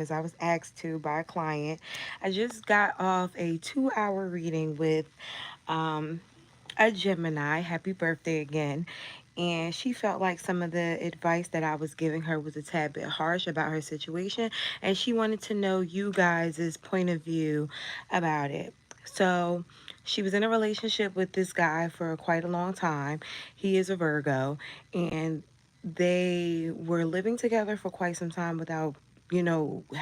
as I was asked to by a client. I just got off a 2-hour reading with um, a Gemini. Happy birthday again. And she felt like some of the advice that I was giving her was a tad bit harsh about her situation. And she wanted to know you guys' point of view about it. So she was in a relationship with this guy for quite a long time. He is a Virgo. And they were living together for quite some time without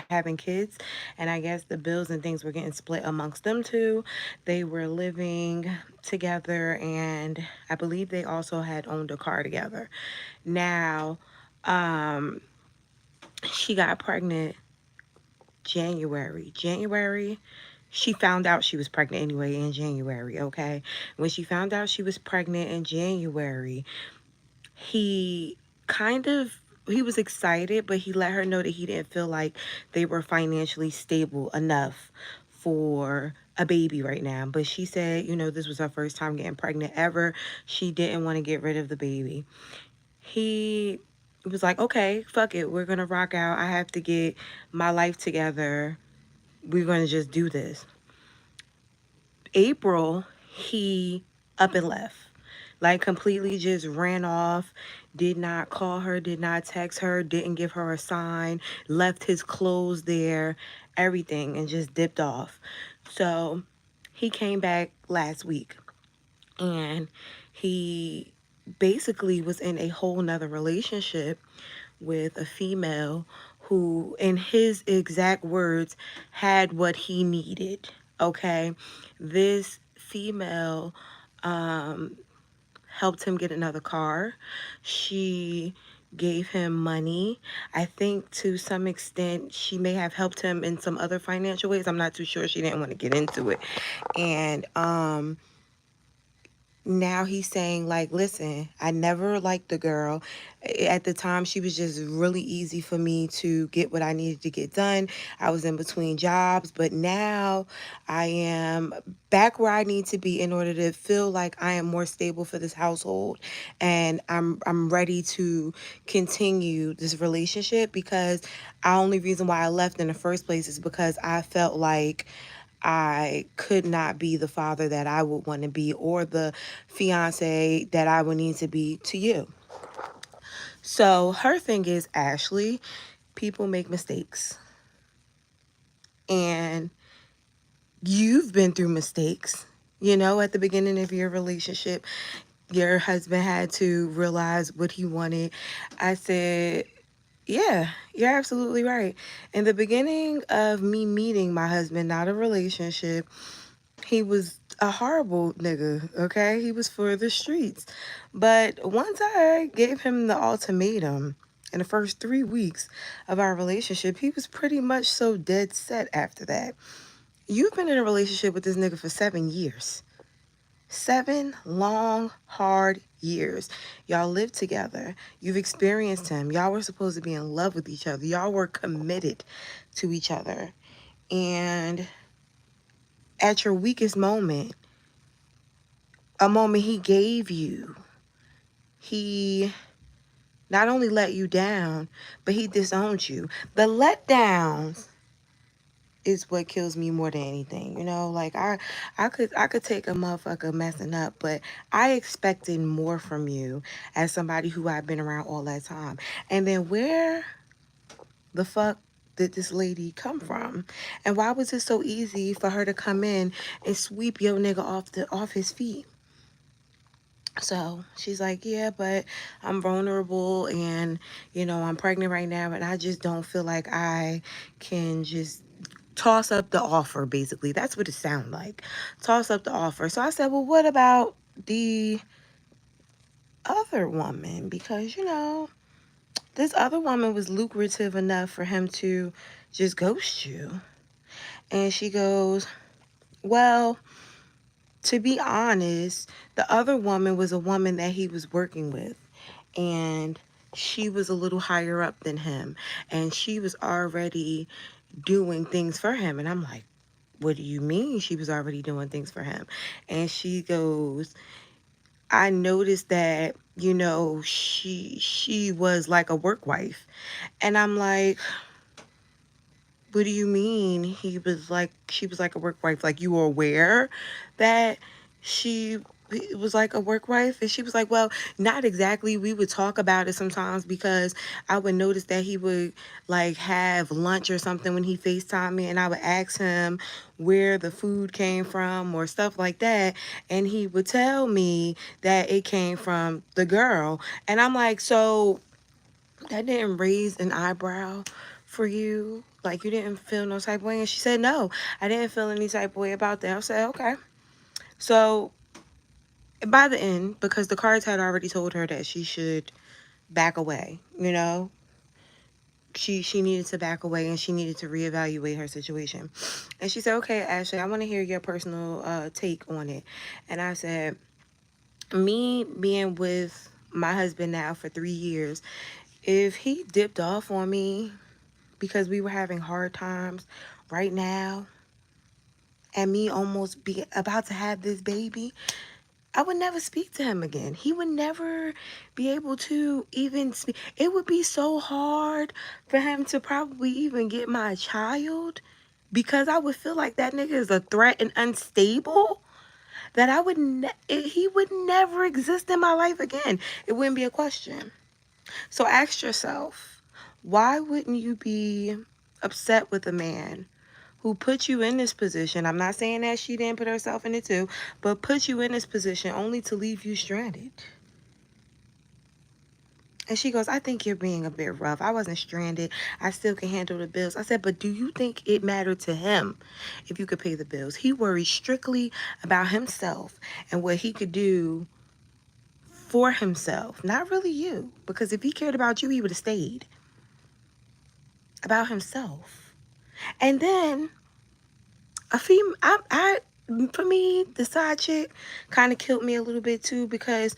having kids. And I guess the bills and things were getting split amongst them two. They were living together, and I believe they also had owned a car together. Now, um, she got pregnant January. She found out she was pregnant anyway in January, okay? When she found out she was pregnant in January, he kind of he was excited, but he let her know that he didn't feel like they were financially stable enough for a baby right now. But she said, this was her first time getting pregnant ever. She didn't want to get rid of the baby. He was like, okay, fuck it. We're going to rock out. I have to get my life together. We're going to just do this. April, he up and left. Like completely just ran off, did not call her, did not text her, didn't give her a sign, left his clothes there, everything, and just dipped off. So he came back last week, and he basically was in a whole nother relationship with a female who, in his exact words, had what he needed. Okay, this female helped him get another car. She gave him money. I think to some extent she may have helped him in some other financial ways. I'm not too sure. She didn't want to get into it. And now he's saying, like, listen, I never liked the girl. At the time, she was just really easy for me to get what I needed to get done. I was in between jobs, but now I am back where I need to be in order to feel like I am more stable for this household, and I'm ready to continue this relationship, because the only reason why I left in the first place is because I felt like I could not be the father that I would want to be, or the fiance that I would need to be to you. So her thing is, Ashley, people make mistakes. And you've been through mistakes. At the beginning of your relationship, your husband had to realize what he wanted. I said, yeah, you're absolutely right. In the beginning of me meeting my husband, not a relationship, he was a horrible nigga, okay? He was for the streets. But once I gave him the ultimatum in the first 3 weeks of our relationship, he was pretty much so dead set after that. You've been in a relationship with this nigga for 7 years. 7 long, hard years. Y'all lived together. You've experienced him. Y'all were supposed to be in love with each other. Y'all were committed to each other. And at your weakest moment, a moment he gave you, he not only let you down, but he disowned you. The letdowns is what kills me more than anything. Like I could take a motherfucker messing up, but I expected more from you as somebody who I've been around all that time. And then where the fuck did this lady come from? And why was it so easy for her to come in and sweep your nigga off his feet? So she's like, yeah, but I'm vulnerable, and, I'm pregnant right now, and I just don't feel like I can just toss up the offer, basically. That's what it sounded like. Toss up the offer. So I said, well, what about the other woman? Because, this other woman was lucrative enough for him to just ghost you. And she goes, well, to be honest, the other woman was a woman that he was working with, and she was a little higher up than him, and she was already doing things for him. And I'm like, what do you mean she was already doing things for him? And she goes, I noticed that, she was like a work wife. And I'm like, What do you mean? She was like a work wife. Like, you were aware that she was like a work wife? And she was like, well, not exactly. We would talk about it sometimes because I would notice that he would like have lunch or something when he FaceTimed me, and I would ask him where the food came from or stuff like that. And he would tell me that it came from the girl. And I'm like, so that didn't raise an eyebrow for you? Like, you didn't feel no type of way? And she said, no, I didn't feel any type of way about that. I said, okay. So by the end, because the cards had already told her that she should back away, you know, she needed to back away and she needed to reevaluate her situation. And she said, okay, Ashley, I want to hear your personal take on it. And I said, me being with my husband now for 3 years, if he dipped off on me because we were having hard times right now and me almost be about to have this baby, I would never speak to him again. He would never be able to even speak. It would be so hard for him to probably even get my child because I would feel like that nigga is a threat and unstable, that I would he would never exist in my life again. It wouldn't be a question. So ask yourself, why wouldn't you be upset with a man who put you in this position? I'm not saying that she didn't put herself in it too, but put you in this position only to leave you stranded. And she goes, I think you're being a bit rough. I wasn't stranded. I still can handle the bills. I said, but do you think it mattered to him if you could pay the bills? He worried strictly about himself and what he could do for himself, not really you. Because if he cared about you, he would have stayed. About himself. And then a female, for me, the side chick kind of killed me a little bit too, because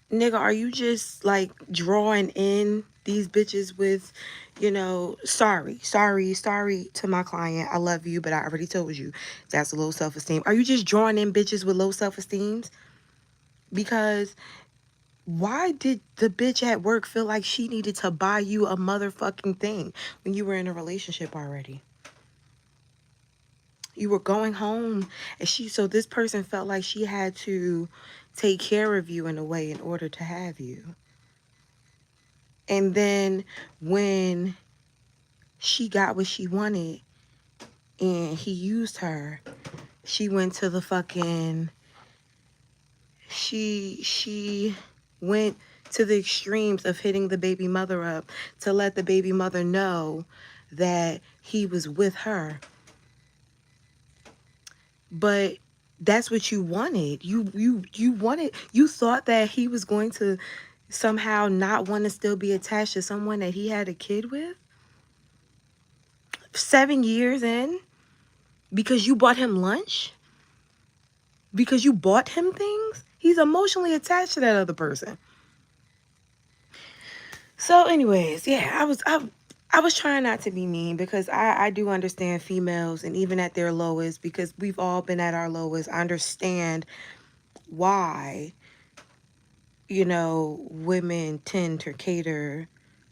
nigga, are you just like drawing in these bitches with, you know, sorry to my client, I love you, but I already told you that's a low self-esteem. Are you just drawing in bitches with low self-esteems? Because why did the bitch at work feel like she needed to buy you a motherfucking thing when you were in a relationship already? You were going home, and so this person felt like she had to take care of you in a way in order to have you. And then when she got what she wanted and he used her, she went to the fucking, she went to the extremes of hitting the baby mother up to let the baby mother know that he was with her. But that's what you wanted. You wanted, you thought that he was going to somehow not want to still be attached to someone that he had a kid with 7 years in, because you bought him lunch, because you bought him things. He's emotionally attached to that other person. So anyways, yeah, I was trying not to be mean, because I do understand females, and even at their lowest, because we've all been at our lowest, I understand why, you know, women tend to cater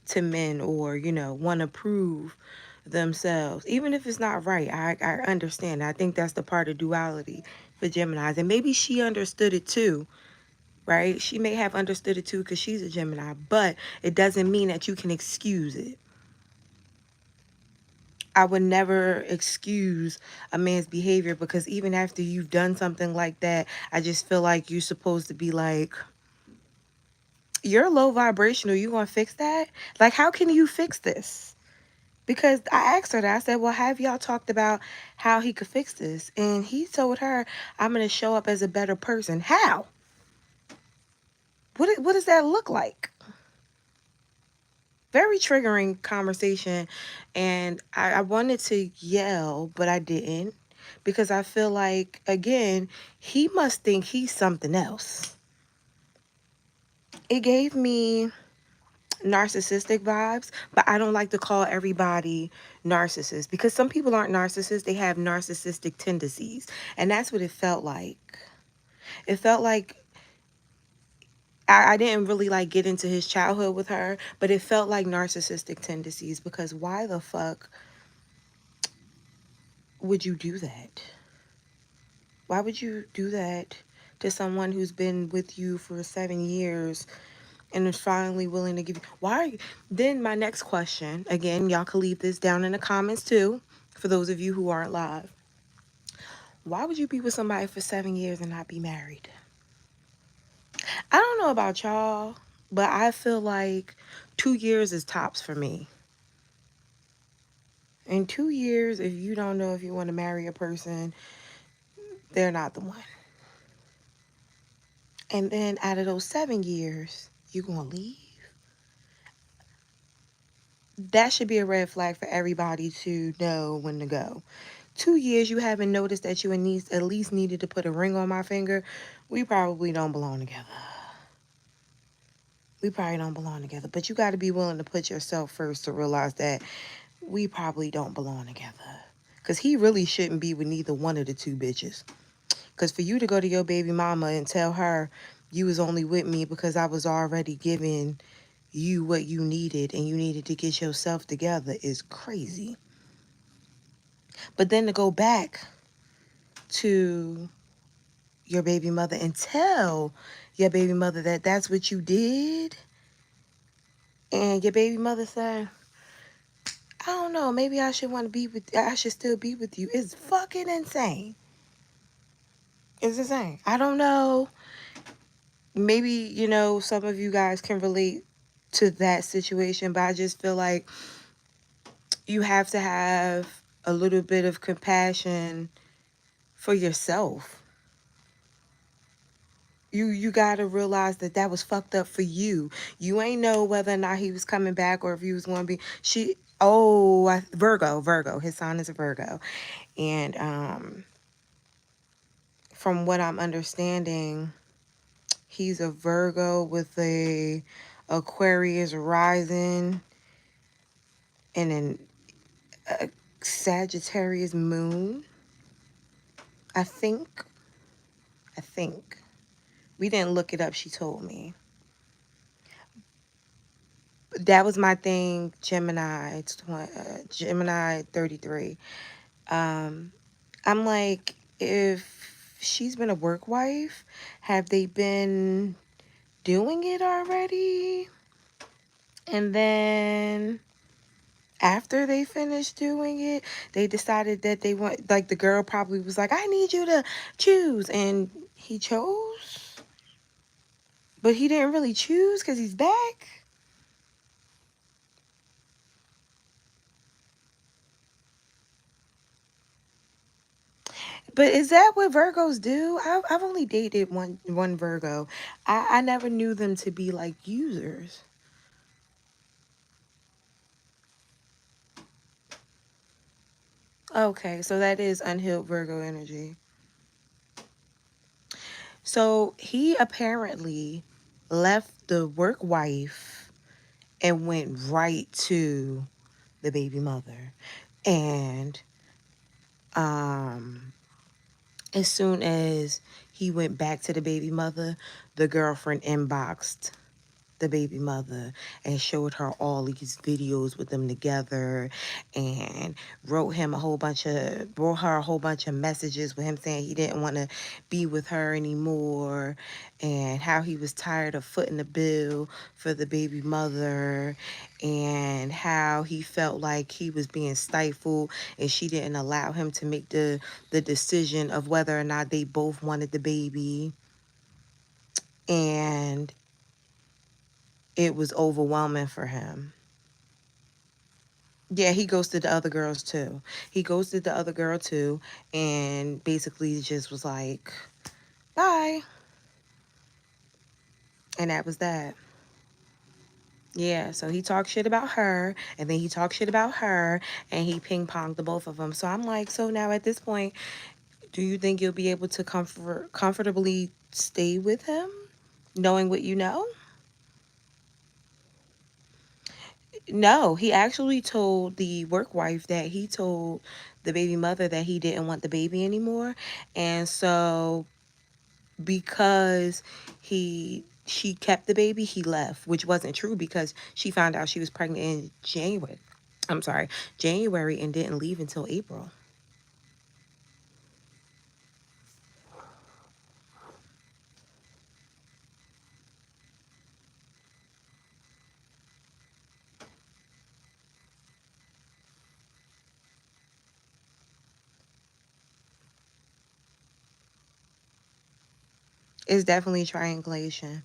to men, or, you know, want to prove themselves, even if it's not right. I understand. I think that's the part of duality for Geminis, and maybe she understood it too, right? She may have understood it too because she's a Gemini, but it doesn't mean that you can excuse it. I would never excuse a man's behavior, because even after you've done something like that, I just feel like you're supposed to be like, you're low vibrational, you gonna fix that? Like, how can you fix this? Because I asked her that. I said, well, have y'all talked about how he could fix this? And he told her, I'm gonna show up as a better person. How? What does that look like? Very triggering conversation. And I wanted to yell, but I didn't, because I feel like, again, he must think he's something else. It gave me narcissistic vibes, but I don't like to call everybody narcissists, because some people aren't narcissists. They have narcissistic tendencies. And that's what it felt like. It felt like I didn't really like get into his childhood with her, but it felt like narcissistic tendencies, because why the fuck would you do that? Why would you do that to someone who's been with you for 7 years and is finally willing to give you? Why are you? Then my next question, again, y'all can leave this down in the comments too, for those of you who aren't live. Why would you be with somebody for 7 years and not be married? I don't know about y'all, but I feel like 2 years is tops for me. In 2 years, if you don't know if you want to marry a person, they're not the one. And then out of those 7 years, you gonna leave? That should be a red flag for everybody to know when to go. 2 years, you haven't noticed that you at least needed to put a ring on my finger. We probably don't belong together. We probably don't belong together. But you got to be willing to put yourself first to realize that we probably don't belong together. Because he really shouldn't be with neither one of the two bitches. Because for you to go to your baby mama and tell her you was only with me because I was already giving you what you needed and you needed to get yourself together is crazy. But then to go back to your baby mother and tell your baby mother that that's what you did, and your baby mother said, I don't know, maybe I should still be with you, is fucking insane. It's insane. I don't know. Maybe, some of you guys can relate to that situation, but I just feel like you have to have a little bit of compassion for yourself. You got to realize that that was fucked up for you. You ain't know whether or not he was coming back or if he was going to be Virgo. His sign is a Virgo. And from what I'm understanding, he's a Virgo with a Aquarius rising and a Sagittarius moon. I think. We didn't look it up, she told me. That was my thing, Gemini 33. I'm like, if she's been a work wife, have they been doing it already? And then after they finished doing it, they decided that they want, like, the girl probably was like, I need you to choose. And he chose, but he didn't really choose because he's back. But is that what Virgos do? I've only dated one Virgo. I never knew them to be like users. Okay, so that is unhealed Virgo energy. So he apparently left the work wife and went right to the baby mother. And as soon as he went back to the baby mother, the girlfriend inboxed the baby mother and showed her all these videos with them together, and wrote her a whole bunch of messages with him saying he didn't want to be with her anymore, and how he was tired of footing the bill for the baby mother, and how he felt like he was being stifled and she didn't allow him to make the decision of whether or not they both wanted the baby. And it was overwhelming for him. Yeah, he ghosted the other girls too. He ghosted the other girl too, and basically just was like, bye. And that was that. Yeah, so he talked shit about her, and then he talked shit about her, and he ping-ponged the both of them. So I'm like, so now at this point, do you think you'll be able to comfortably stay with him, knowing what you know? No, he actually told the work wife that he told the baby mother that he didn't want the baby anymore. And so because he she kept the baby, he left, which wasn't true because she found out she was pregnant in January. I'm sorry, January, and didn't leave until April. It's definitely triangulation.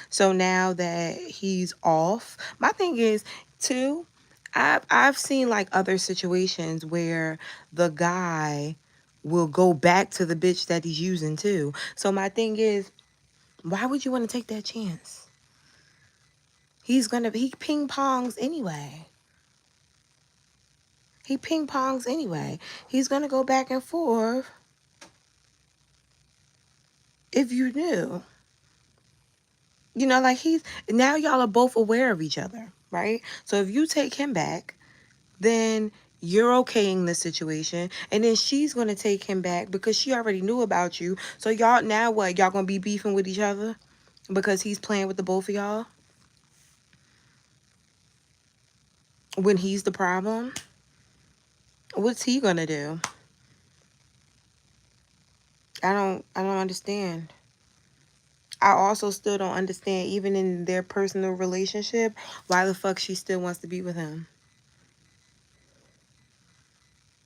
So now that he's off, my thing is too, I've seen like other situations where the guy will go back to the bitch that he's using too. So my thing is, why would you want to take that chance? He ping pongs anyway. He ping pongs anyway. He's gonna go back and forth if you knew. You know, like he's now y'all are both aware of each other, right? So if you take him back, then you're okaying the situation, and then she's gonna take him back because she already knew about you. So y'all now what? Y'all gonna be beefing with each other because he's playing with the both of y'all when he's the problem? What's he gonna do? I don't understand. I also still don't understand, even in their personal relationship, why the fuck she still wants to be with him.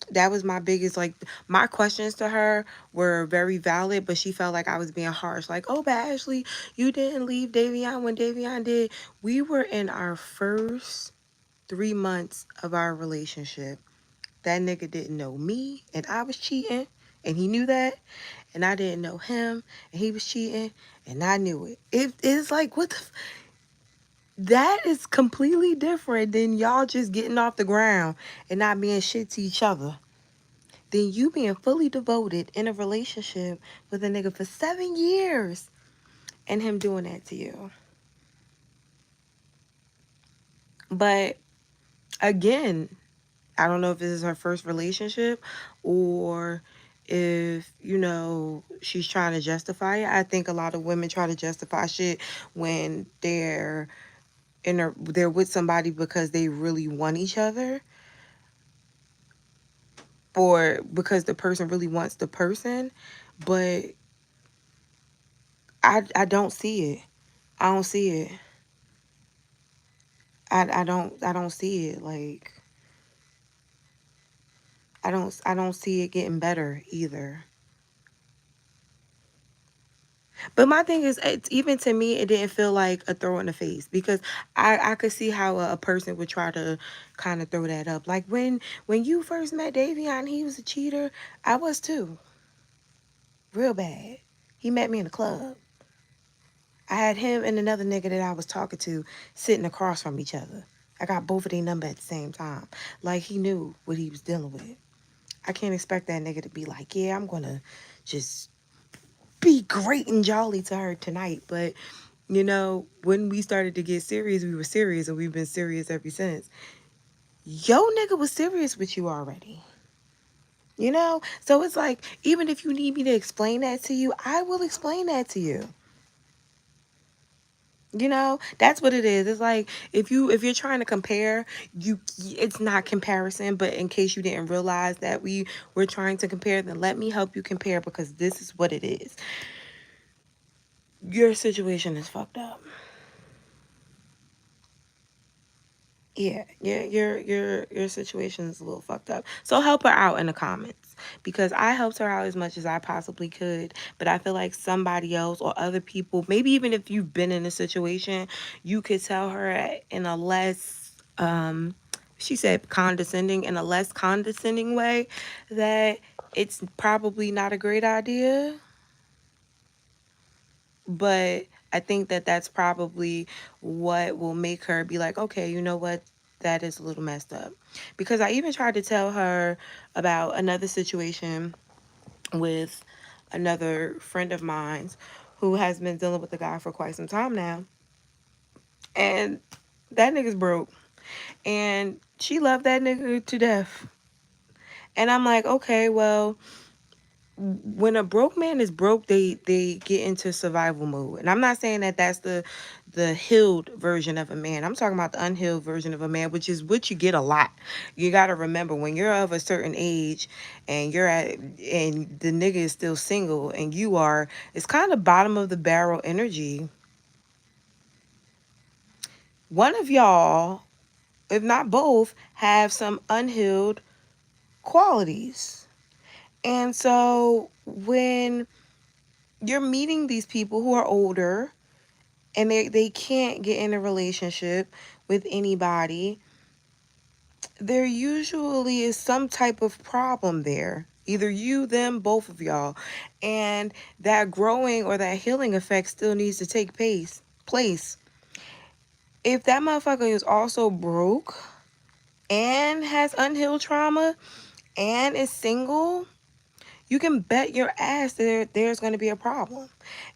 That was my biggest, like, my questions to her were very valid, but she felt like I was being harsh. Like, oh, but Ashley, you didn't leave Davion when Davion did. We were in our first 3 months of our relationship. That nigga didn't know me, and I was cheating, and he knew that. And I didn't know him, and he was cheating, and I knew it. It is like, what the that is completely different than y'all just getting off the ground and not being shit to each other. Then you being fully devoted in a relationship with a nigga for 7 years and him doing that to you. But again, I don't know if this is her first relationship or if, she's trying to justify it. I think a lot of women try to justify shit when they're with somebody because they really want each other, or because the person really wants the person. But I don't see it. I don't see it. I don't see it. Like, I don't see it getting better either. But my thing is, even to me, it didn't feel like a throw in the face, because I could see how a person would try to kind of throw that up. Like, when you first met Davion, he was a cheater. I was too, real bad. He met me in the club. I had him and another nigga that I was talking to sitting across from each other. I got both of their number at the same time. Like, he knew what he was dealing with. I can't expect that nigga to be like, yeah, I'm gonna just be great and jolly to her tonight. But, when we started to get serious, we were serious, and we've been serious ever since. Yo, nigga was serious with you already. So it's like, even if you need me to explain that to you, I will explain that to you. That's what it is. It's like, if you're trying to compare, it's not comparison. But in case you didn't realize that we were trying to compare, then let me help you compare, because this is what it is. Your situation is fucked up. Yeah, your situation is a little fucked up. So help her out in the comments, because I helped her out as much as I possibly could. But I feel like somebody else or other people, maybe even if you've been in a situation, you could tell her in a less, she said condescending, in a less condescending way, that it's probably not a great idea. But I think that that's probably what will make her be like, okay, you know what? That is a little messed up. Because I even tried to tell her about another situation with another friend of mine who has been dealing with a guy for quite some time now. And that nigga's broke. And she loved that nigga to death. And I'm like, okay, well, when a broke man is broke, they get into survival mode. And I'm not saying that that's the healed version of a man. I'm talking about the unhealed version of a man, which is what you get a lot. You got to remember, when you're of a certain age and and the nigga is still single and you are, it's kind of bottom of the barrel energy. One of y'all, if not both, have some unhealed qualities. And so when you're meeting these people who are older and they can't get in a relationship with anybody, there usually is some type of problem there. Either you, them, both of y'all. And that growing or that healing effect still needs to take place. If that motherfucker is also broke and has unhealed trauma and is single, you can bet your ass there's going to be a problem.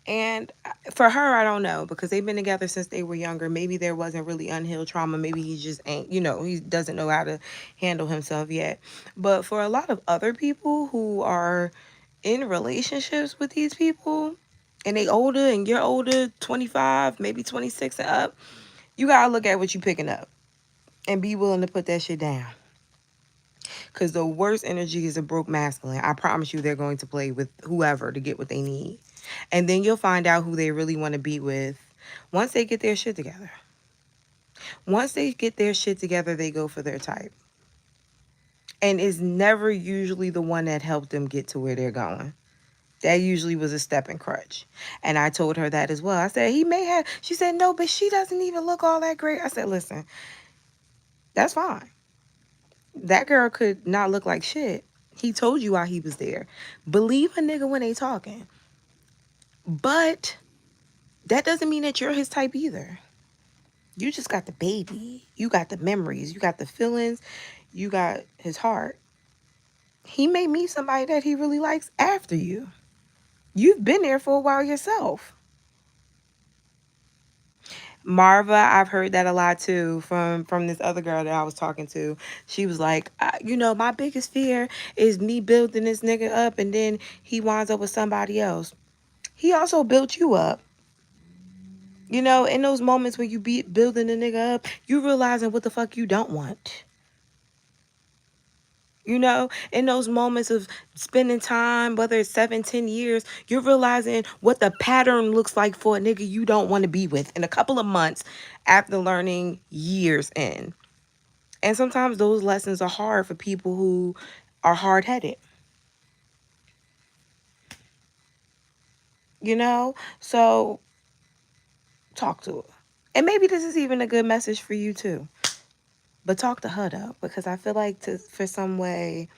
And for her, I don't know, because they've been together since they were younger. Maybe there wasn't really unhealed trauma. Maybe he just ain't, he doesn't know how to handle himself yet. But for a lot of other people who are in relationships with these people, and they older and you're older, 25, maybe 26 and up, you got to look at what you picking up and be willing to put that shit down. Because the worst energy is a broke masculine. I promise you they're going to play with whoever to get what they need. And then you'll find out who they really want to be with once they get their shit together. Once they get their shit together, they go for their type. And it's never usually the one that helped them get to where they're going. That usually was a stepping crutch. And I told her that as well. I said, he may have. She said, no, but she doesn't even look all that great. I said, listen, that's fine. That girl could not look like shit. He told you why he was there. Believe a nigga when they talking. But that doesn't mean that you're his type either. You just got the baby. You got the memories. You got the feelings. You got his heart. He may meet somebody that he really likes after you. You've been there for a while yourself. Marva, I've heard that a lot too from this other girl that I was talking to. She was like, my biggest fear is me building this nigga up and then he winds up with somebody else. He also built you up. In those moments when you be building a nigga up, you realizing what the fuck you don't want. In those moments of spending time, whether it's 7, 10 years, you're realizing what the pattern looks like for a nigga you don't want to be with in a couple of months after learning years in. And sometimes those lessons are hard for people who are hard-headed. So talk to her. And maybe this is even a good message for you too. But talk to her though, because I feel like for some way,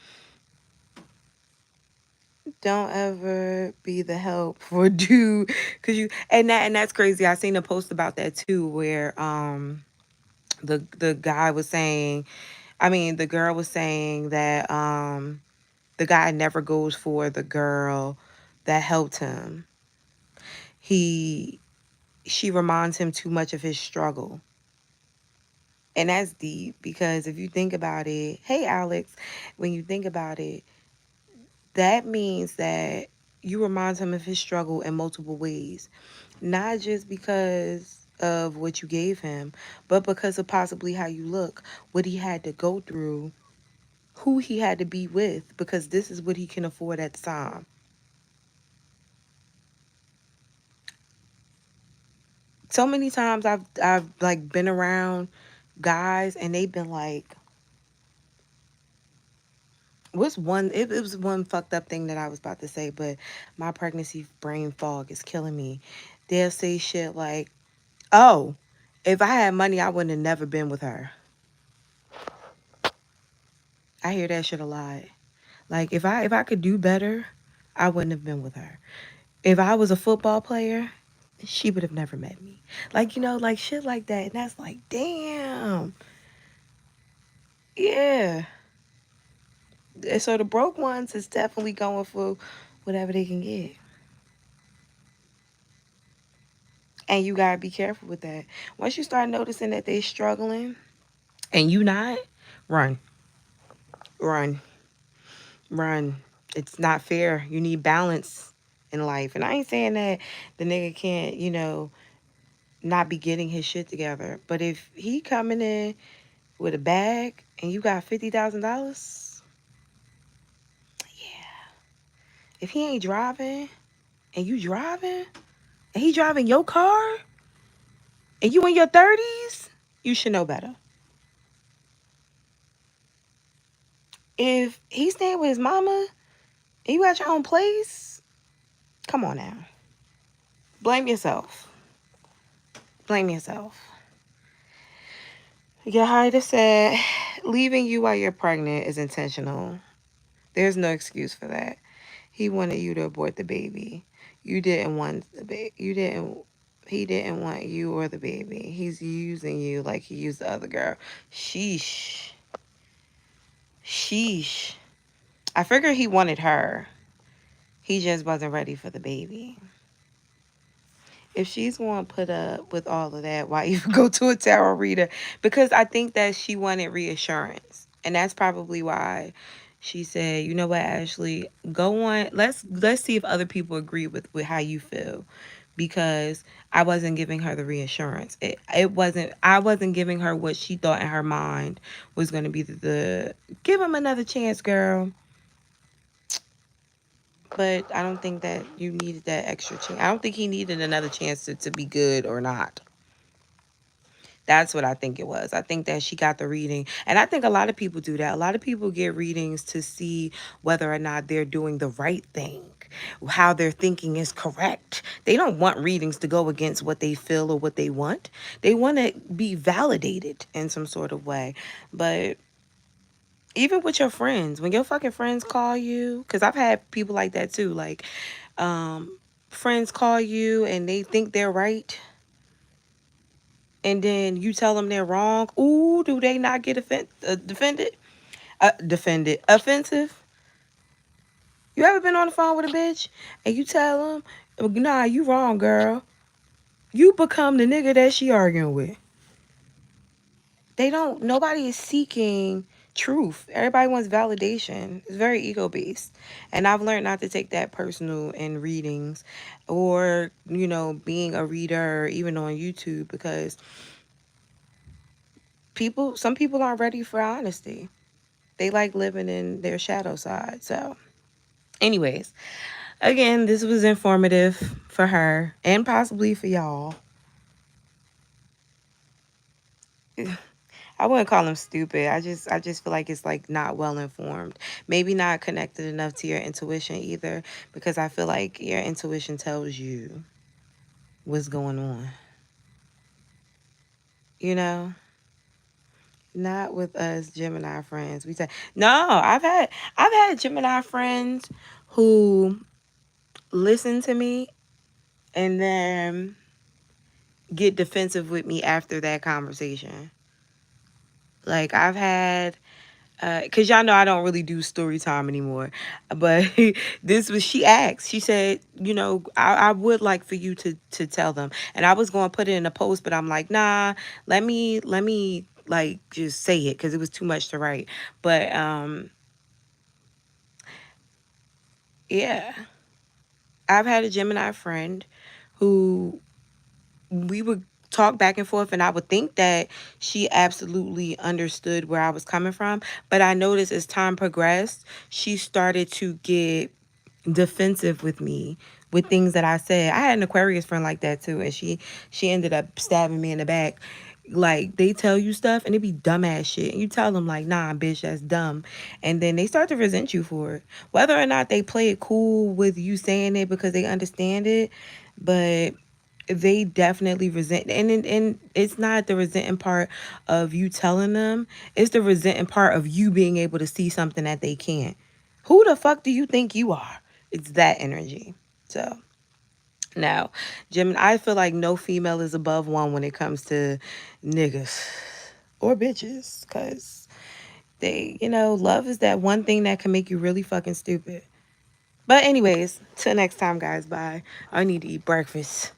don't ever be the help for dude, because that's crazy. I seen a post about that too, where the guy was saying, the girl was saying that the guy never goes for the girl that helped him. She reminds him too much of his struggle. And that's deep, because if you think about it, hey Alex, when you think about it, that means that you remind him of his struggle in multiple ways. Not just because of what you gave him, but because of possibly how you look, what he had to go through, who he had to be with, because this is what he can afford at the time. So many times I've like been around guys and they've been like, it was one fucked up thing that I was about to say, but my pregnancy brain fog is killing me. They'll say shit like, oh, if I had money, I wouldn't have never been with her. I hear that shit a lot. Like, if I could do better, I wouldn't have been with her. If I was a football player, she would have never met me. Like, like shit like that. And that's like, damn. Yeah. And so the broke ones is definitely going for whatever they can get. And you gotta be careful with that. Once you start noticing that they struggling and you not, run. Run. Run. It's not fair. You need balance in life. And I ain't saying that the nigga can't, not be getting his shit together. But if he coming in with a bag and you got $50,000, yeah. If he ain't driving and you driving and he driving your car and you in your 30s, you should know better. If he's staying with his mama and you at your own place, come on now. Blame yourself. Blame yourself. Yahida said, leaving you while you're pregnant is intentional. There's no excuse for that. He wanted you to abort the baby. You didn't want the baby. He didn't want you or the baby. He's using you like he used the other girl. Sheesh. Sheesh. I figured he wanted her. He just wasn't ready for the baby. If she's going to put up with all of that, why even go to a tarot reader? Because I think that she wanted reassurance. And that's probably why she said, you know what, Ashley, go on. Let's see if other people agree with how you feel. Because I wasn't giving her the reassurance. I wasn't giving her what she thought in her mind was going to be the give him another chance, girl. But I don't think that you needed that extra chance. I don't think he needed another chance to be good or not. That's what I think it was. I think that she got the reading. And I think a lot of people do that. A lot of people get readings to see whether or not they're doing the right thing, how their thinking is correct. They don't want readings to go against what they feel or what they want. They want to be validated in some sort of way. But even with your friends, when your fucking friends call you, because I've had people like that too, like friends call you and they think they're right, and then you tell them they're wrong. Ooh, do they not get offensive? You ever been on the phone with a bitch and you tell them, nah, you wrong, girl. You become the nigga that she arguing with. Nobody is seeking truth. Everybody wants validation. It's very ego based. And I've learned not to take that personal in readings or, being a reader or even on YouTube, because some people aren't ready for honesty. They like living in their shadow side. So anyways, again, this was informative for her and possibly for y'all. I wouldn't call him stupid. I just feel like it's like not well informed. Maybe not connected enough to your intuition either, because I feel like your intuition tells you what's going on. You know? Not with us Gemini friends. We say no, I've had Gemini friends who listen to me and then get defensive with me after that conversation. Like I've had because y'all know I don't really do story time anymore. But she asked, she said, I would like for you to tell them. And I was going to put it in a post, but I'm like, nah, let me like just say it, because it was too much to write. But yeah, I've had a Gemini friend who we would talk back and forth, and I would think that she absolutely understood where I was coming from. But I noticed as time progressed, she started to get defensive with me with things that I said. I had an Aquarius friend like that too, and she ended up stabbing me in the back. Like, they tell you stuff and it be dumbass shit, and you tell them like, nah, bitch, that's dumb, and then they start to resent you for it, whether or not they play it cool with you saying it because they understand it. But they definitely resent, and it's not the resenting part of you telling them, it's the resenting part of you being able to see something that they can't. Who the fuck do you think you are? It's that energy. So now, Jim, I feel like no female is above one when it comes to niggas or bitches, because love is that one thing that can make you really fucking stupid. But anyways, till next time, guys. Bye. I need to eat breakfast.